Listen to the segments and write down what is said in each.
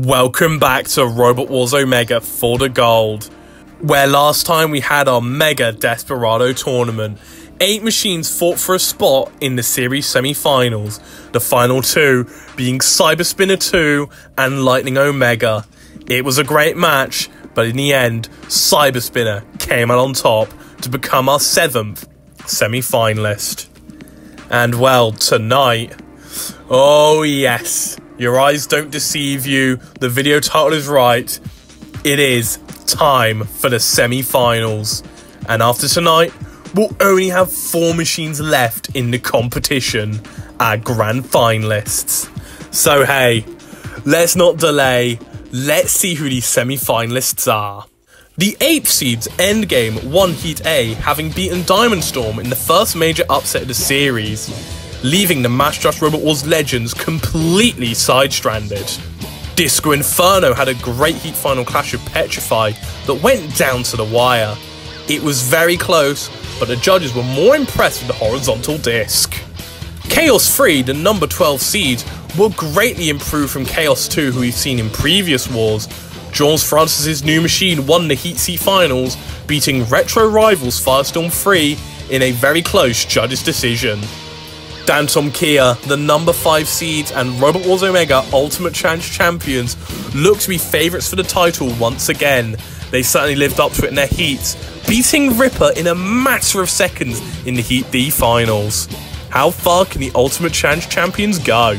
Welcome back to Robot Wars Omega for the Gold, where last time we had our Mega Desperado tournament. 8 machines fought for a spot in the series semi-finals, the final 2 being Cyber Spinner 2 and Lightning Omega. It was a great match, but in the end, Cyber Spinner came out on top to become our 7th semi-finalist. And well, tonight, oh yes, your eyes don't deceive you, the video title is right, it is time for the semi-finals. And after tonight, we'll only have 4 machines left in the competition, our grand finalists. So hey, let's not delay, let's see who these semi-finalists are. The 8th seeds Endgame won Heat A, having beaten Diamond Storm in the first major upset of the series, leaving the Match Trust Robot Wars legends completely side-stranded. Disco Inferno had a great Heat final clash with Petrify that went down to the wire. It was very close, but the judges were more impressed with the horizontal disc. Chaos 3, the number 12 seed, will greatly improve from Chaos 2, who we've seen in previous wars. Jaws Francis' new machine won the Heat C finals, beating retro rivals Firestorm 3 in a very close judges' decision. Dantom Kia, the number 5 seeds and Robot Wars Omega Ultimate Challenge champions, look to be favourites for the title once again. They certainly lived up to it in their heats, beating Ripper in a matter of seconds in the Heat D finals. How far can the Ultimate Challenge champions go?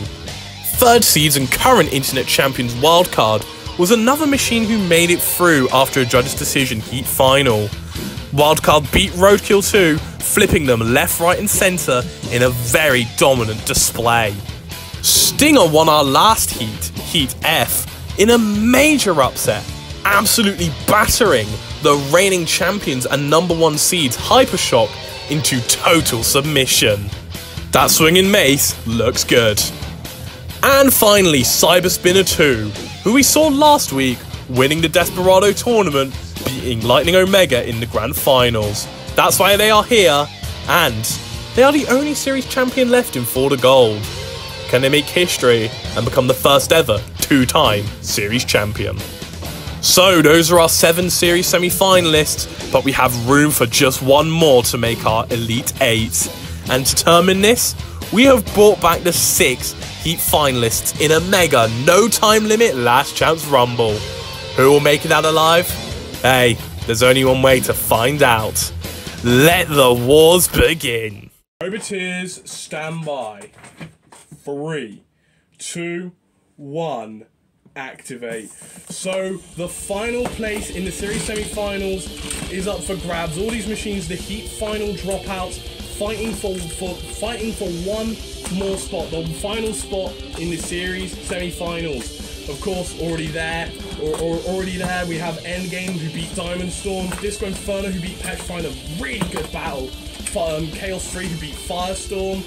3rd seeds and current internet champions Wildcard was another machine who made it through after a judge's decision Heat final. Wildcard beat Roadkill 2, flipping them left, right and centre in a very dominant display. Stinger won our last heat, Heat F, in a major upset, absolutely battering the reigning champions and number 1 seeds Hypershock into total submission. That swinging mace looks good. And finally, Cyber Spinner 2, who we saw last week winning the Desperado tournament, beating Lightning Omega in the grand finals. That's why they are here, and they are the only series champion left in For the Gold. Can they make history and become the first ever 2-time series champion? So those are our 7 series semi-finalists, but we have room for just one more to make our Elite 8. And to determine this, we have brought back the 6 Heat finalists in a mega no time limit last chance rumble. Who will make it out alive? Hey, there's only one way to find out. Let the wars begin. Roboteers, stand by. 3, 2, 1, activate. So the final place in the series semi-finals is up for grabs. All these machines, the Heat final dropouts, fighting for one more spot, the final spot in the series semi-finals. Of course, already there, we have Endgame who beat Diamond Storm, Disco Inferno who beat Petrify in a really good battle, Chaos 3 who beat Firestorm,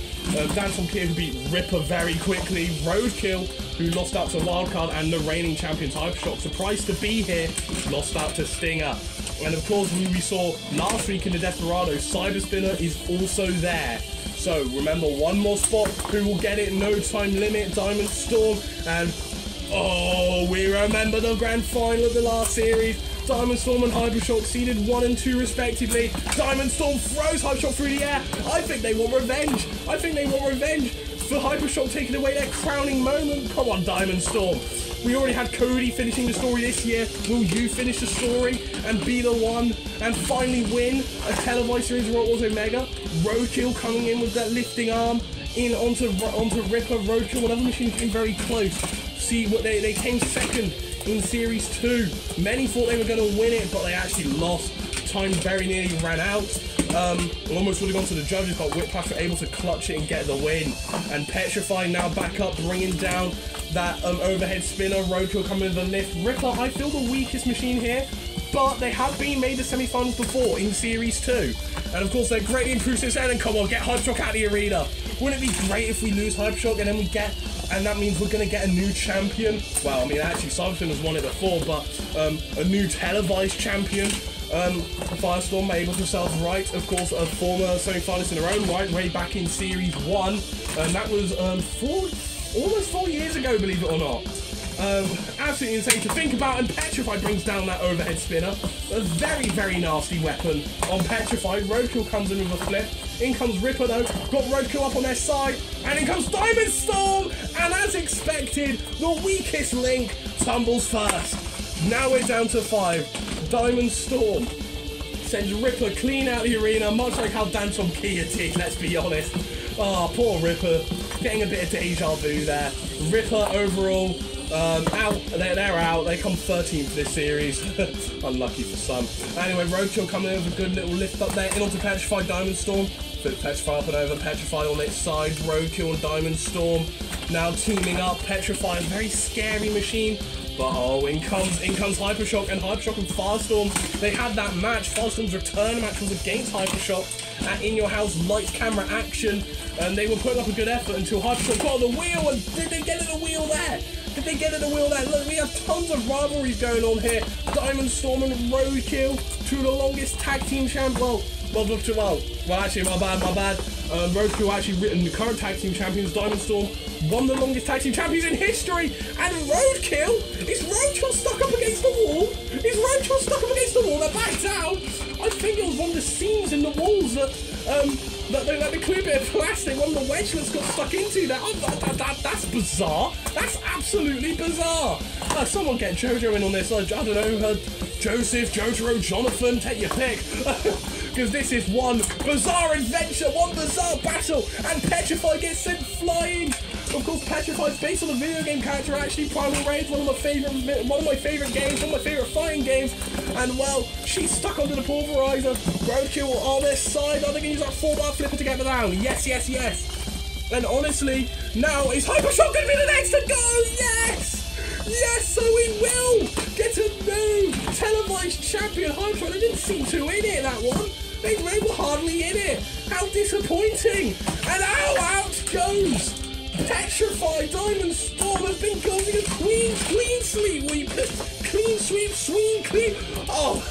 Danton Kia who beat Ripper very quickly, Roadkill who lost out to Wildcard, and the reigning champions Hypershock, surprised to be here, lost out to Stinger. And of course, who we saw last week in the Desperado, Cyber Spinner is also there. So remember, one more spot, who will get it, no time limit, Diamond Storm, and oh, we remember the grand final of the last series. Diamond Storm and Hypershock seeded 1 and 2 respectively. Diamond Storm throws Hypershock through the air. I think they want revenge. For Hypershock taking away their crowning moment. Come on, Diamond Storm. We already had Cody finishing the story this year. Will you finish the story and be the one and finally win a televised series of Robot Wars Omega? Roadkill coming in with that lifting arm in onto Ripper. Roadkill, another machine came very close. See what they came second in Series 2. Many thought they were going to win it, but they actually lost. Time very nearly ran out. Almost would have gone to the judges, but Whiplash were able to clutch it and get the win. And Petrify now back up, bringing down that overhead spinner. Roadkill coming with the lift. Ripper, I feel the weakest machine here, but they have been made the semi-finals before in Series 2. And of course, they're greatly improved since then. And come on, get Hypershock out of the arena. Wouldn't it be great if we lose Hypershock and that means we're going to get a new champion? Well, I mean, actually, Cyberspin has won it before, but a new televised champion. Firestorm able to themselves right, of course, a former semi-finalist in their own right, way back in Series 1. And that was almost 4 years ago, believe it or not. Absolutely insane to think about, and Petrify brings down that overhead spinner. A very, very nasty weapon on Petrify. Roadkill comes in with a flip. In comes Ripper though, got Roadkill up on their side, and in comes Diamond Storm, and as expected, the weakest link tumbles first. Now we're down to 5. Diamond Storm sends Ripper clean out the arena, much like how Danton Kia did, let's be honest. Oh, poor Ripper, getting a bit of deja vu there. Ripper overall, out, they're out, they come 13th this series. Unlucky for some. Anyway, Roadkill coming in with a good little lift up there, in onto Petrify, Diamond Storm. Flip Petrify up and over, Petrify on its side, Roadkill and Diamond Storm now teaming up. Petrify, a very scary machine. But oh, in comes Hypershock, and Hypershock and Firestorm. They had that match. Firestorm's return match was against Hypershock at In Your House lights, camera, action. And they were putting up a good effort until Hypershock got on the wheel. And did they get in the wheel there? Did they get in the wheel there? Look, we have tons of rivalries going on here. Diamond Storm and Roadkill, two of the longest tag team champions. Well, actually, my bad. Roadkill actually written the current tag team champions. Diamond Storm, one of the longest tag team champions in history. And Roadkill, is Roadkill stuck up against the wall? Is Roadkill stuck up against the wall? They're back down. I think it was one of the seams in the walls that they clear bit of plastic. One of the wedgelets got stuck into that. That's bizarre. That's absolutely bizarre. Someone get Jojo in on this. I don't know, Joseph, Jotaro, Jonathan, take your pick. Because this is one bizarre adventure, one bizarre battle, and Petrify gets sent flying. Of course, Petrify is based on a video game character, actually. Primal Rage, one of my favorite games, one of my favorite fighting games. And well, she's stuck under the pulverizer. Roadkill on their side. Are they going to use that 4-bar flipper to get her down? Yes. And honestly, now is Hypershock going to be the next to go? Yes, so we will get a new televised champion. Hypershock, they didn't seem to in it, that one. They were hardly in it. How disappointing. And out goes Petrify. Diamond Storm has been causing a clean sweep. Oh,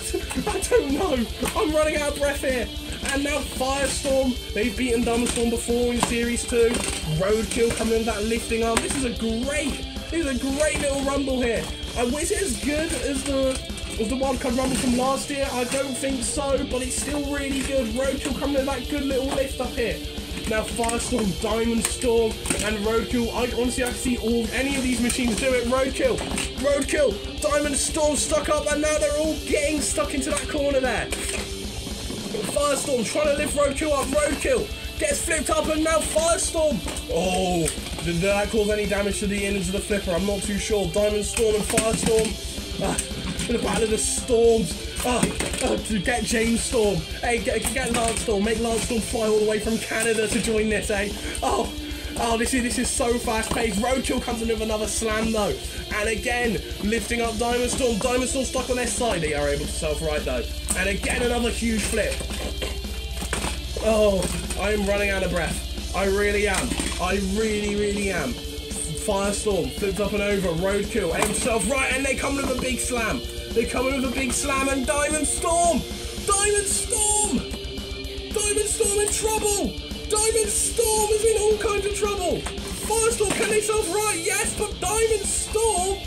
I don't know. I'm running out of breath here. And now Firestorm, they've beaten Diamond Storm before in Series 2. Roadkill coming in with that lifting arm. This is a great little rumble here. Was it as good as the wildcard rumble from last year? I don't think so, but it's still really good. Roadkill coming in with that good little lift up here. Now Firestorm, Diamond Storm, and Roadkill. I can see any of these machines do it. Roadkill, Diamond Storm stuck up, and now they're all getting stuck into that corner there. Firestorm trying to lift Roadkill up. Roadkill gets flipped up, and now Firestorm. Oh, did that cause any damage to the innards of the flipper? I'm not too sure. Diamond Storm and Firestorm in the battle of the storms. To get James Storm. Hey, get Lance Storm. Make Lance Storm fly all the way from Canada to join this, eh? Oh, this is so fast-paced. Roadkill comes in with another slam, though. And again, lifting up Diamond Storm. Diamond Storm stuck on their side. They are able to self-right, though. And again, another huge flip. Oh, I am running out of breath. I really am. I really am. Firestorm flipped up and over. Roadkill able to self-right, and they come with a big slam. They come in with a big slam, and Diamond Storm in trouble. Diamond Storm is in all kinds of trouble. Firestorm, can they self-right? Yes, but Diamond Storm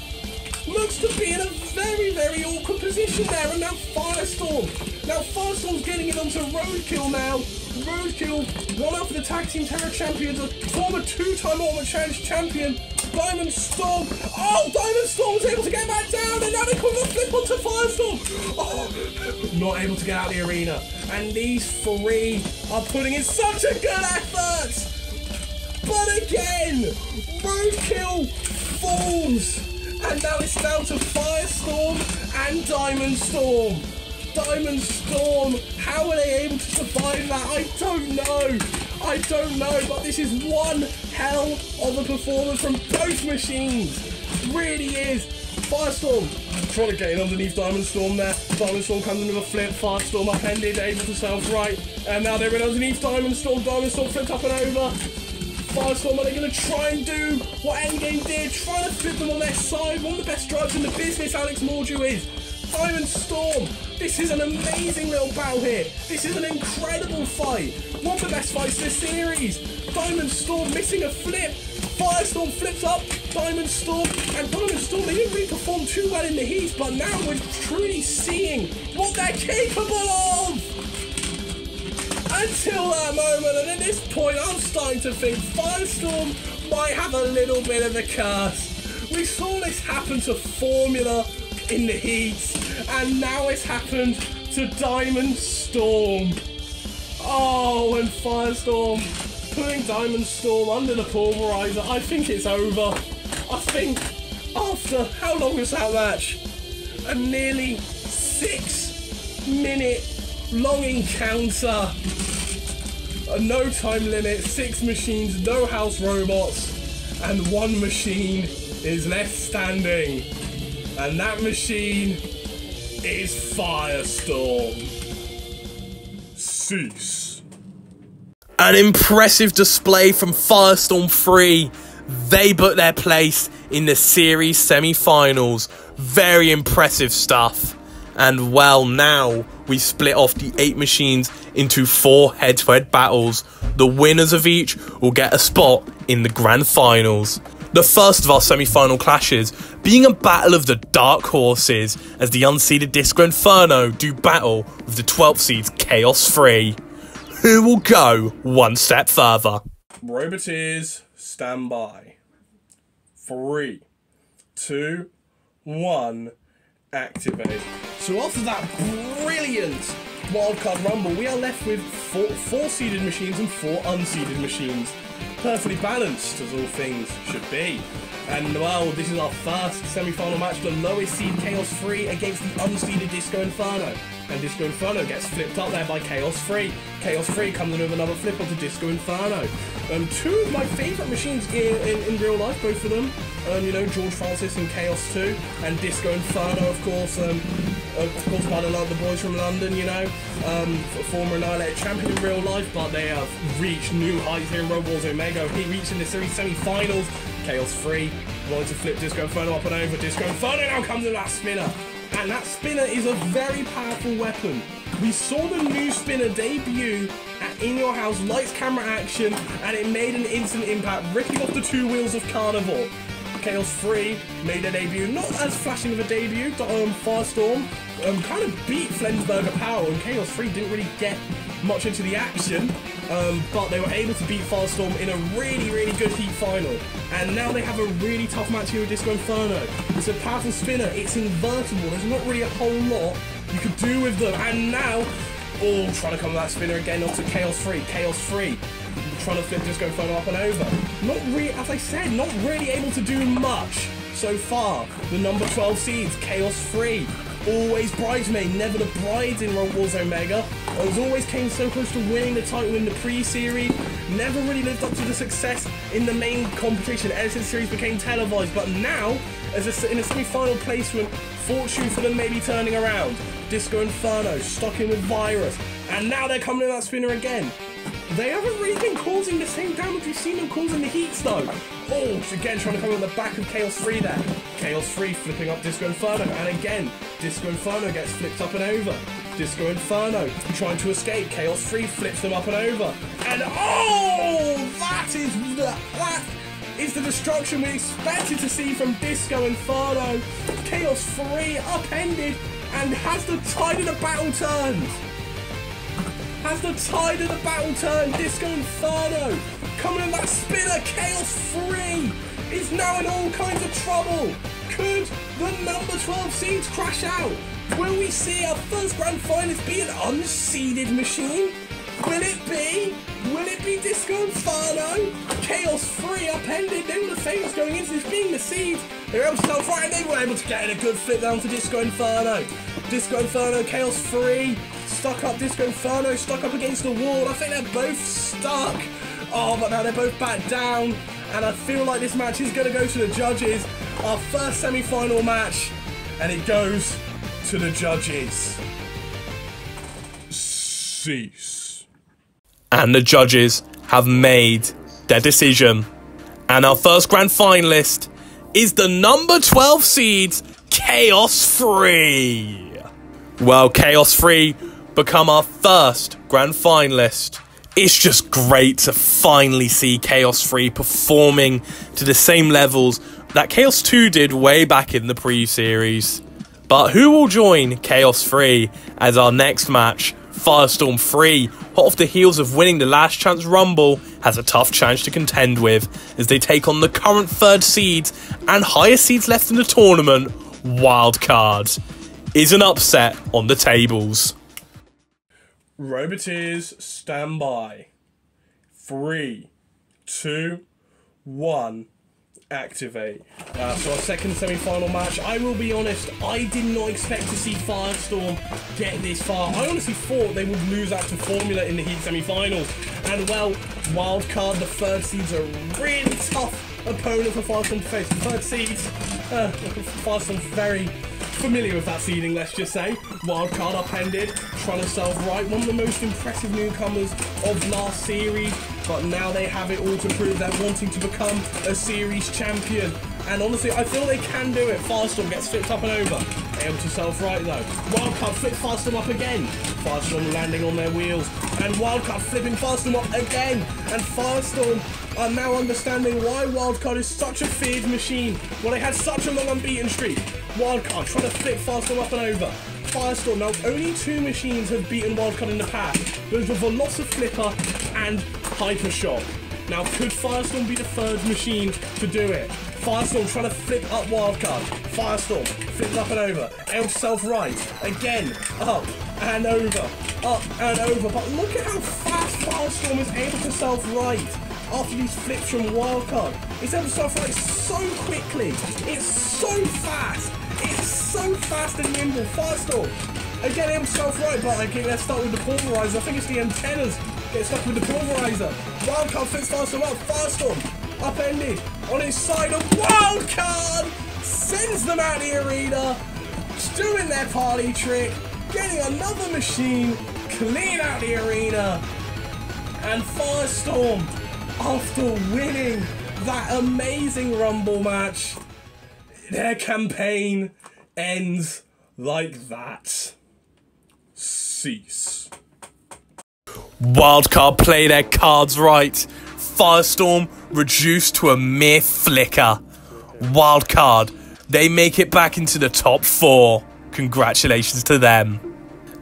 looks to be in a very awkward position there. And now Firestorm's getting it onto Roadkill now. Roadkill, one of the Tag Team Terror Champions, a former 2-time Ultimate Challenge Champion. Diamond Storm. Oh, Diamond Storm was able to get back down, and now they put a flip onto Firestorm. Oh, not able to get out of the arena. And these three are putting in such a good effort. But again, Roadkill falls. And now it's down to Firestorm and Diamond Storm. Diamond Storm, how are they able to survive that? I don't know, but this is one hell of a performance from both machines. It really is. Firestorm trying to get in underneath Diamond Storm there. Diamond Storm comes in with a flip. Firestorm upended, able to self-right. And now they're in underneath Diamond Storm. Diamond Storm flipped up and over. Firestorm, are they going to try and do what Endgame did? Trying to flip them on their side. One of the best drivers in the business, Alex Mordew is. Diamond Storm, this is an amazing little battle here. This is an incredible fight. One of the best fights this series. Diamond Storm missing a flip. Firestorm flips up Diamond Storm, and Diamond Storm, they didn't really perform too well in the heat, but now we're truly seeing what they're capable of! Until that moment, and at this point, I'm starting to think Firestorm might have a little bit of a curse. We saw this happen to Formula in the heats, and now it's happened to Diamond Storm. Oh, and Firestorm putting Diamond Storm under the pulverizer. I think it's over. I think after, how long was that match? A nearly 6-minute long encounter. A no time limit, 6 machines, no house robots, and 1 machine is left standing. And that machine is Firestorm. Cease. An impressive display from Firestorm 3. They booked their place in the series semi-finals. Very impressive stuff. And well, now we split off the 8 machines into 4 head-to-head battles. The winners of each will get a spot in the grand finals. The first of our semi-final clashes being a battle of the dark horses as the unseeded Disco Inferno do battle with the 12th seeds Chaos 3. Who will go one step further? Roboteers, stand by. 3, 2, 1, activate. So after that brilliant wildcard rumble, we are left with 4 seeded machines and 4 unseeded machines. Perfectly balanced, as all things should be. And well, this is our first semi-final match, the lowest seed Chaos 3 against the unseeded Disco Inferno. And Disco Inferno gets flipped up there by Chaos 3. Chaos 3 comes in with another flip onto Disco Inferno. 2 of my favourite machines in real life, both of them. You know, George Francis and Chaos 2, and Disco Inferno, of course by the boys from London, you know, former Annihilated champion in real life, but they have reached new heights here in Road Wars Omega. He reached in the series semi-finals. Chaos 3 wanted to flip Disco Inferno up and over. Disco Inferno now comes in that spinner. And that spinner is a very powerful weapon. We saw the new spinner debut at In Your House Lights Camera Action, and it made an instant impact, ripping off the 2 wheels of Carnival. Chaos 3 made a debut, not as flashing of a debut. Firestorm kind of beat Flensburger Power, and Chaos 3 didn't really get much into the action, but they were able to beat Firestorm in a really, really good heat final. And now they have a really tough match here with Disco Inferno. It's a powerful spinner, it's invertible, there's not really a whole lot you could do with them. And now, trying to come with that spinner again onto Chaos 3. Chaos 3 trying to flip Disco Inferno up and over. Not really, as I said, not really able to do much so far. The number 12 seeds, Chaos 3. Always bridesmaid, never the brides in Road Wars Omega. Always came so close to winning the title in the pre-series. Never really lived up to the success in the main competition ever since the series became televised. But now, in a semi-final placement, fortune for them may be turning around. Disco Inferno stuck in with Virus, and now they're coming in that spinner again. They haven't really been causing the same damage we've seen them causing the heats though. Again trying to come on the back of Chaos 3 there. Chaos 3 flipping up Disco Inferno, and again, Disco Inferno gets flipped up and over. Disco Inferno trying to escape. Chaos 3 flips them up and over. And that is the destruction we expected to see from Disco Inferno. Chaos 3 upended, and has the tide of the battle turned. Disco Inferno coming in that spinner. Chaos 3 is now in all kinds of trouble. Could the number 12 seeds crash out? Will we see our first grand finalist be an unseeded machine? Will it be Disco Inferno? Chaos 3 upended. They were the favourites going into this, being the seed. They were able to tell right, and they were able to get in a good flip down to Disco Inferno. Disco Inferno, Chaos 3. Stuck up, Disco Inferno stuck up against the wall. I think they're both stuck. But now they're both back down. And I feel like this match is going to go to the judges. Our first semi-final match. And it goes to the judges. Cease. And the judges have made their decision. And our first grand finalist is the number 12 seeds, Chaos 3. Well, Chaos 3 become our first grand finalist It's just great to finally see Chaos 3 performing to the same levels that Chaos 2 did way back in the pre-series. But who will join Chaos 3 as our next match? Firestorm 3, hot off the heels of winning the Last Chance Rumble, has a tough challenge to contend with as they take on the current 3rd seeds and highest seeds left in the tournament, Wildcard. Is an upset on the tables. Roboteers, stand by. 3, 2, 1, activate. So our second semi-final match. I will be honest, I did not expect to see Firestorm get this far. I honestly thought they would lose out to Formula in the Heat semi-finals. And well, Wildcard, the 3rd seeds, are a really tough opponent for Firestorm to face. The 3rd seeds, Firestorm's very familiar with that seeding, let's just say. Wildcard upended, trying to self-right. One of the most impressive newcomers of last series, but now they have it all to prove they're wanting to become a series champion. And honestly, I feel they can do it. Firestorm gets flipped up and over. Able to self-right though. Wildcard flips Firestorm up again. Firestorm landing on their wheels. And Wildcard flipping Firestorm up again. And Firestorm are now understanding why Wildcard is such a feared machine. Well, they had such a long unbeaten streak. Wildcard trying to flip Firestorm up and over. Firestorm, now only 2 machines have beaten Wildcard in the past. Those were Velociflipper and Hypershock. Now, could Firestorm be the 3rd machine to do it? Firestorm trying to flip up Wildcard. Firestorm flipped up and over. Able to self-right. Again, up and over. Up and over. But look at how fast Firestorm is able to self-right after these flips from Wildcard. It's able to self-right so quickly. It's so fast. It's so fast and nimble. Firestorm, again, able to self-right, but again, let's start with the pulverizer. I think it's the antennas get stuck with the pulverizer. Wildcard flips Firestorm up. Firestorm upended on his side of Wildcard. Sends them out the arena. Doing their party trick. Getting another machine. Clean out the arena. And Firestorm, after winning that amazing Rumble match, their campaign ends like that. Cease. Wildcard play their cards right. Firestorm reduced to a mere flicker. Wildcard, they make it back into the top 4. Congratulations to them.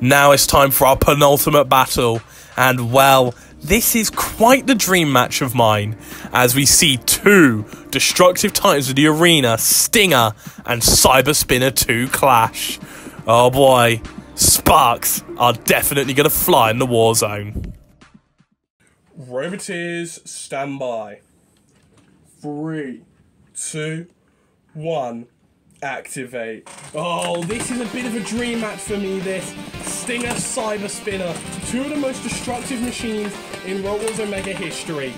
Now it's time for our penultimate battle. And well, this is quite the dream match of mine, as we see 2 destructive titans of the arena, Stinger and Cyber Spinner 2 clash. Oh boy, sparks are definitely going to fly in the war zone. Roboteers, stand by. 3, 2, 1, activate. Oh, this is a bit of a dream match for me, this. Stinger, Cyber Spinner, 2 of the most destructive machines in Robot Wars Omega history,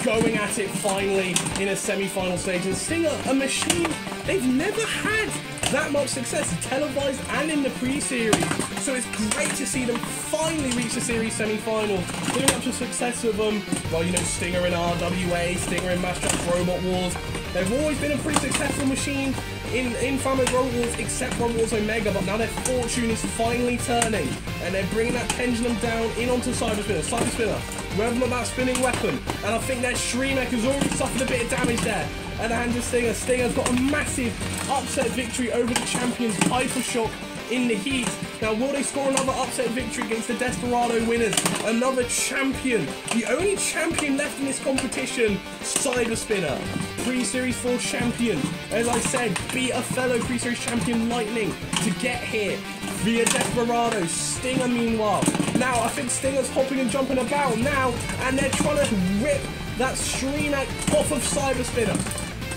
going at it finally in a semi-final stage. And Stinger, a machine they've never had that much success, televised and in the pre-series. So it's great to see them finally reach the series semi-finals. Living up to success of them, well, you know, Stinger in RWA, Stinger in Matchup Robot Wars. They've always been a pretty successful machine in Famous Robot Wars, except Robot Wars Omega, but now their fortune is finally turning, and they're bringing that pendulum down in onto Cyber Spinner. Cyber Spinner, revving up that spinning weapon, and I think that Shreemek has already suffered a bit of damage there at the hands of Stinger. Stinger's got a massive upset victory over the champions, Hypershock, in the Heat. Now, will they score another upset victory against the Desperado winners? Another champion, the only champion left in this competition, Cyber Spinner, Pre-Series 4 champion. As I said, beat a fellow Pre-Series champion, Lightning, to get here via Desperado. Stinger, meanwhile, now I think Stinger's hopping and jumping about now, and they're trying to rip that Shreemek off of Cyber Spinner.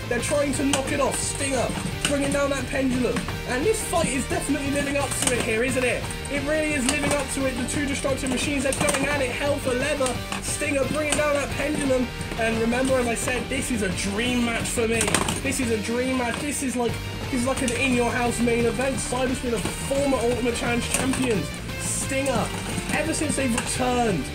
They're trying to knock it off. Stinger bringing down that pendulum. And this fight is definitely living up to it here, isn't it? It really is living up to it. The 2 destructive machines, they're going at it hell for leather. Stinger bringing down that pendulum. And remember, as I said, this is a dream match for me. This is a dream match. This is like an in-your-house main event. Cyber's been a former Ultimate Challenge champions. Stinger, ever since they've returned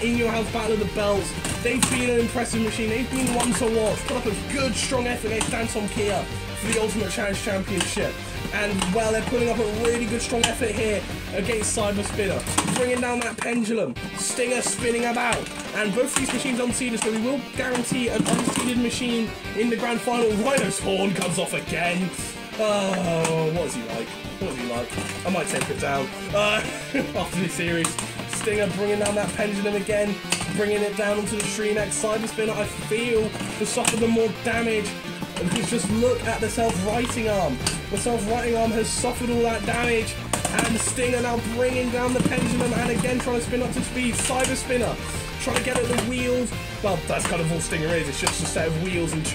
in your house Battle of the Belts, they've been an impressive machine. They've been one to watch. Put up a good, strong effort against Danson Kia for the Ultimate Challenge Championship. And, well, they're putting up a really good, strong effort here against Cyber Spinner. Bringing down that pendulum. Stinger spinning about. And both these machines unseeded, so we will guarantee an unseeded machine in the grand final. Rhino's horn comes off again. Oh, what is he like? What is he like? I might take it down after this series. Stinger bringing down that pendulum again, bringing it down onto the Stream X. Cyber Spinner, I feel, to suffer the more damage. And just look at the self-righting arm. The self-righting arm has suffered all that damage. And Stinger now bringing down the pendulum and again trying to spin up to speed. Cyber Spinner trying to get at the wheels. Well, that's kind of all Stinger is. It's just a set of wheels and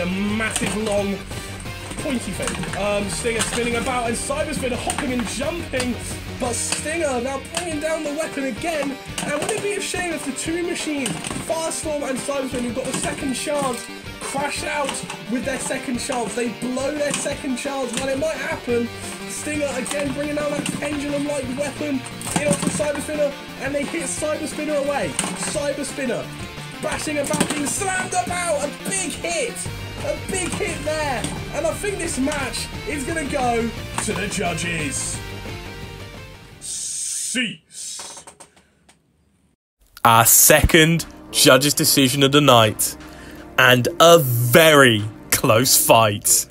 a massive long pointy thing. Stinger spinning about and Cyber Spinner hopping and jumping. But Stinger now bringing down the weapon again. And would it be a shame if the two machines, Firestorm and Cyber Spinner, who've got the second chance, crash out with their second chance? They blow their second chance. Well, it might happen. Stinger again bringing out that pendulum-like weapon in onto Cyber Spinner, and they hit Cyber Spinner away. Cyber Spinner bashing about, being slammed about. A big hit there. And I think this match is going to go to the judges. Cease. Our second judges' decision of the night, and a very close fight.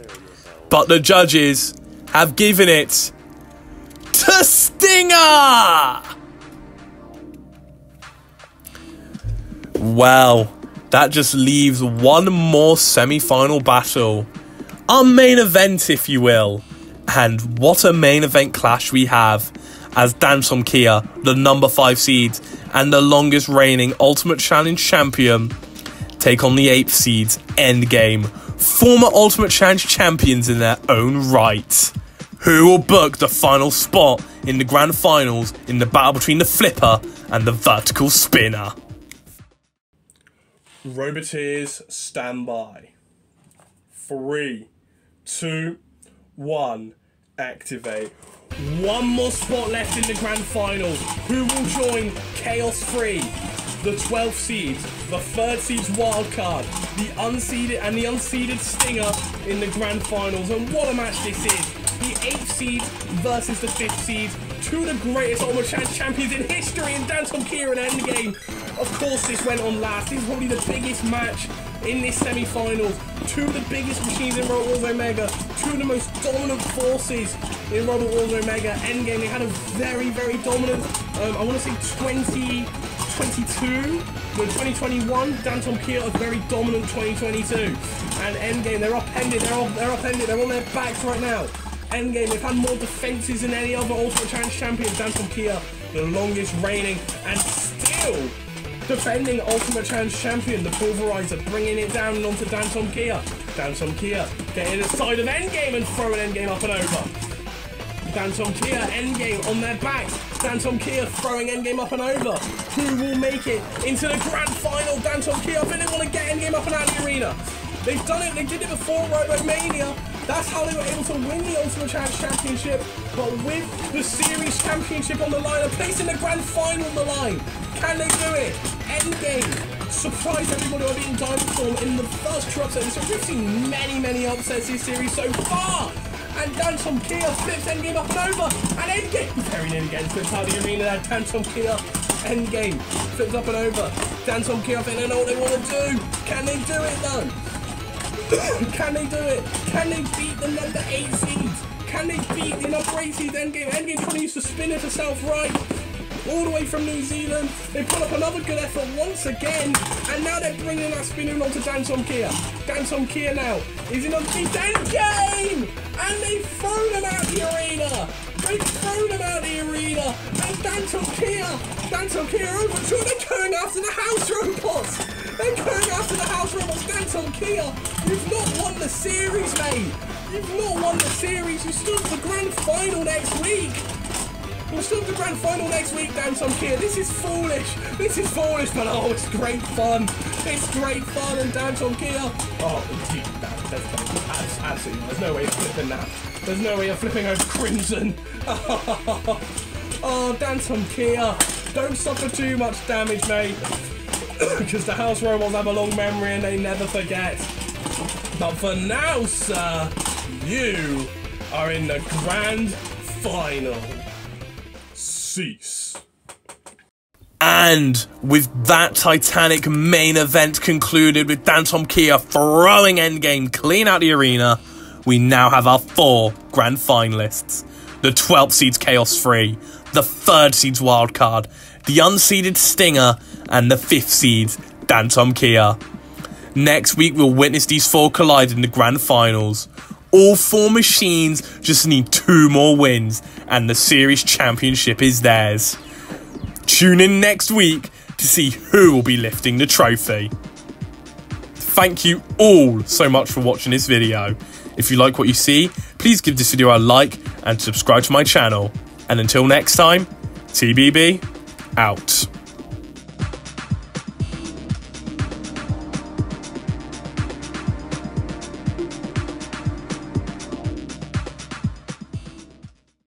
But the judges have given it to Stinger! Well, that just leaves one more semi-final battle. Our main event, if you will. And what a main event clash we have, as Dansom Kia, the number 5 seed and the longest reigning Ultimate Challenge champion, take on the 8th seeds, Endgame, former Ultimate Challenge champions in their own right. Who will book the final spot in the grand finals in the battle between the flipper and the vertical spinner? Roboteers, stand by. 3, 2, 1, activate. One more spot left in the grand finals. Who will join Chaos 3? The 12th seed, the 3rd seed's wildcard, the unseeded Stinger in the grand finals. And what a match this is. The 8th seed versus the 5th seed. Two of the greatest Ultimate Challenge champions in history in Dansom Kia and Endgame. Of course this went on last. This is probably the biggest match in this semi-finals. Two of the biggest machines in Robot Wars Omega. Two of the most dominant forces in Robot Wars Omega. Endgame, they had a very, very dominant, I want to say 2022, no, 2021, Dansom Kia a very dominant 2022. And Endgame, they're upended, they're on their backs right now. Endgame, they've had more defenses than any other Ultimate Challenge champion. Dansom Kia, the longest reigning and still defending Ultimate Challenge champion, the Pulverizer, bringing it down and onto Dansom Kia. Dansom Kia getting the side of Endgame and throwing Endgame up and over. Dansom Kia, Endgame on their backs. Dansom Kia throwing Endgame up and over. Who will make it into the grand final? Dansom Kia, I think they want to get Endgame up and out of the arena. They've done it, they did it before Robomania. That's how they were able to win the Ultimate Challenge Championship. But with the Series Championship on the line, and placing the grand final on the line, can they do it? Endgame surprised everybody by beating Diamond Storm in the first true upset. So we've seen many, many upsets this series so far. And Dansom Kia flips Endgame up and over. And Endgame very nearly getting flipped out of the arena there. Dansom Kia, Endgame flips up and over. Dansom Kia, I think they know what they want to do. Can they do it though? Can they do it? Can they beat the number 8 seeds? Can they beat the number 8 seeds? Endgame trying to use the spinner to self-right. All the way from New Zealand. They put up another good effort once again. And now they're bringing that spinner onto Dansom Kia. Dansom Kia now is in on the Endgame! And they've thrown him out the arena. They've thrown him out the arena. And Dansom Kia over to it. They're going after the house robots. They're going after the house robots. Dansom Kia, you've not won the series, mate. You've not won the series. You still have the grand final next week. We'll still have the grand final next week, Dansom Kia. This is foolish. This is foolish, but oh, it's great fun. It's great fun, and Dansom Kia. Oh, dude, that's absolutely. There's no way of flipping that. There's no way of flipping over Crimson. Oh, Dansom Kia. Don't suffer too much damage, mate. Because the house robots have a long memory and they never forget. But for now, sir, you are in the grand final. cease. And with that titanic main event concluded with Dantom Kia throwing Endgame clean out the arena, we now have our 4 grand finalists. The 12th seed's Chaos 3, the 3rd seed's Wildcard, the unseeded Stinger, and the 5th seed's Dantom Kia. Next week we'll witness these 4 collide in the grand finals. All 4 machines just need 2 more wins and the series championship is theirs. Tune in next week to see who will be lifting the trophy. Thank you all so much for watching this video. If you like what you see, please give this video a like and subscribe to my channel. And until next time, TBB out.